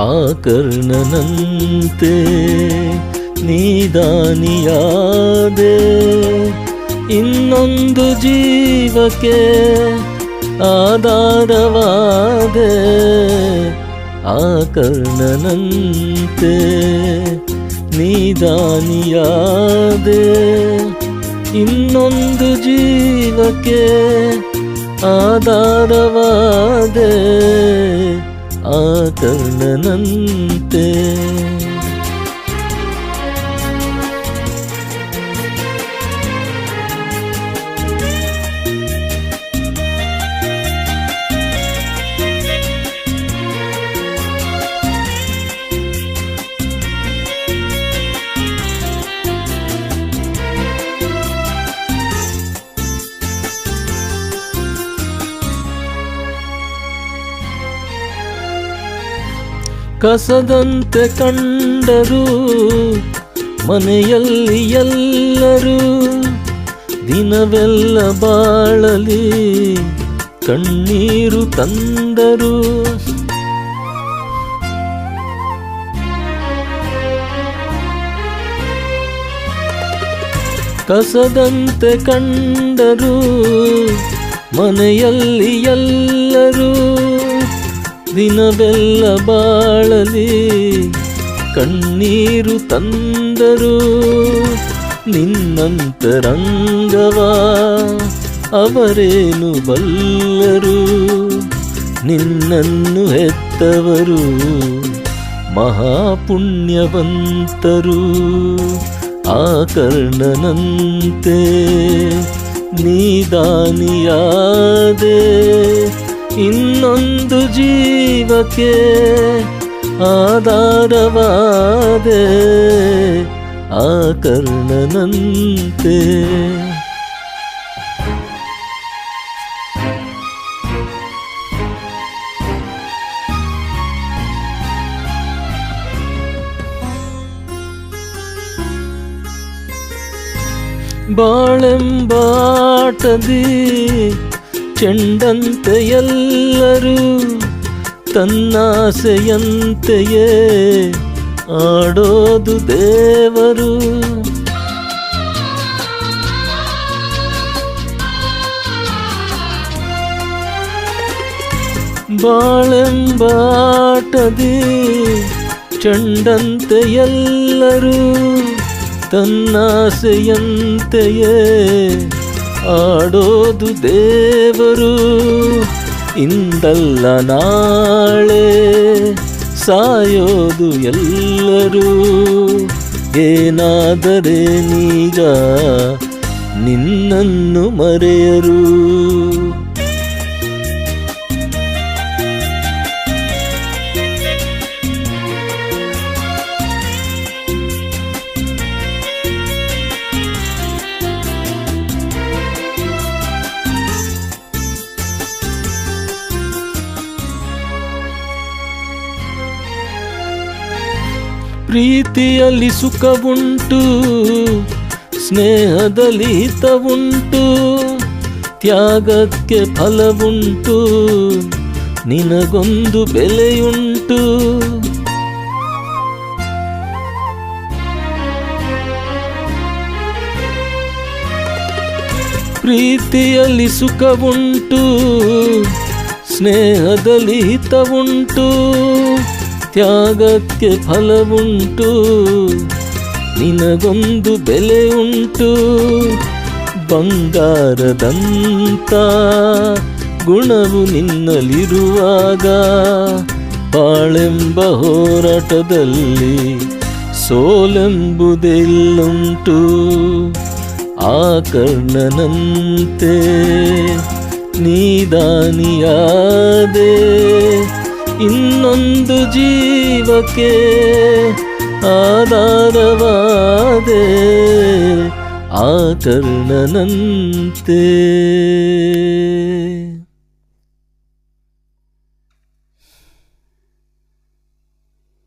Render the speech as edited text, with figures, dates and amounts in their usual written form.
ಆ ಕರ್ಣನಂತೆ ನೀದಾನಿಯಾದೆ, ಇನ್ನೊಂದು ಜೀವಕ್ಕೆ ಆಧಾರವಾದೆ. ಆ ಕರ್ಣನಂತೆ ನೀದಾನಿಯಾದೆ, ಇನ್ನೊಂದು ಜೀವಕ್ಕೆ ಆಧಾರವಾದೆ. ಆ ಕರ್ಣನಂತೆ ಕಸದಂತೆ ಕಂಡರು ಮನೆಯಲ್ಲಿ ಎಲ್ಲರೂ, ದಿನವೆಲ್ಲ ಬಾಳಲಿ ಕಣ್ಣೀರು ತಂದರು. ಕಸದಂತೆ ಕಂಡರು ಮನೆಯಲ್ಲಿ ಎಲ್ಲರೂ, ದಿನವೆಲ್ಲ ಬಾಳಲಿ ಕಣ್ಣೀರು ತಂದರು. ನಿನ್ನಂತರಂಗವ ಅವರೇನು ಬಲ್ಲರು, ನಿನ್ನನ್ನು ಹೆತ್ತವರು ಮಹಾಪುಣ್ಯವಂತರು. ಆ ಕರ್ಣನಂತೆ ನೀದಾನಿಯಾದೆ, ಇನ್ನೊಂದು ಜೀವಕ್ಕೆ ಆಧಾರವಾದೆ. ಆ ಕರ್ಣನಂತೆ ಬಾಳೆಂಬಾಟದಿ ಚೆಂಡಂತೆ ಎಲ್ಲರೂ, ತನ್ನಾಸೆಯಂತೆಯೇ ಆಡೋದು ದೇವರು. ಬಾಳೆಂಬಾಟದಿ ಚೆಂಡಂತೆ ಎಲ್ಲರೂ, ತನ್ನಾಸೆಯಂತೆಯೇ ಆಡೋದು ದೇವರು. ಇಂದಲ್ಲ ನಾಳೆ ಸಾಯೋದು ಎಲ್ಲರೂ, ಏನಾದರೇನೀಗ ನಿನ್ನನ್ನು ಮರೆಯರು. ಪ್ರೀತಿಯಲ್ಲಿ ಸುಖವುಂಟು, ಸ್ನೇಹದಲ್ಲಿ ಹಿತವುಂಟು, ತ್ಯಾಗಕ್ಕೆ ಫಲವುಂಟು, ನಿನಗೊಂದು ಬೆಲೆಯುಂಟು. ಪ್ರೀತಿಯಲ್ಲಿ ಸುಖವುಂಟು, ಸ್ನೇಹದಲ್ಲಿ ಹಿತವುಂಟು, ತ್ಯಾಗಕ್ಕೆ ಫಲವುಂಟು, ನಿನಗೊಂದು ಬೆಲೆ ಉಂಟು. ಬಂಗಾರದಂತ ಗುಣವು ನಿನ್ನಲ್ಲಿರುವಾಗ, ಬಾಳೆಂಬ ಹೋರಾಟದಲ್ಲಿ ಸೋಲೆಂಬುದೆಲ್ಲುಂಟು. ಆ ಕರ್ಣನಂತೆ ನೀದಾನಿಯಾದೆ, ಇನ್ನೊಂದು ಜೀವಕ್ಕೆ ಆಧಾರವಾದೆ. ಆ ಕರ್ಣನಂತೆ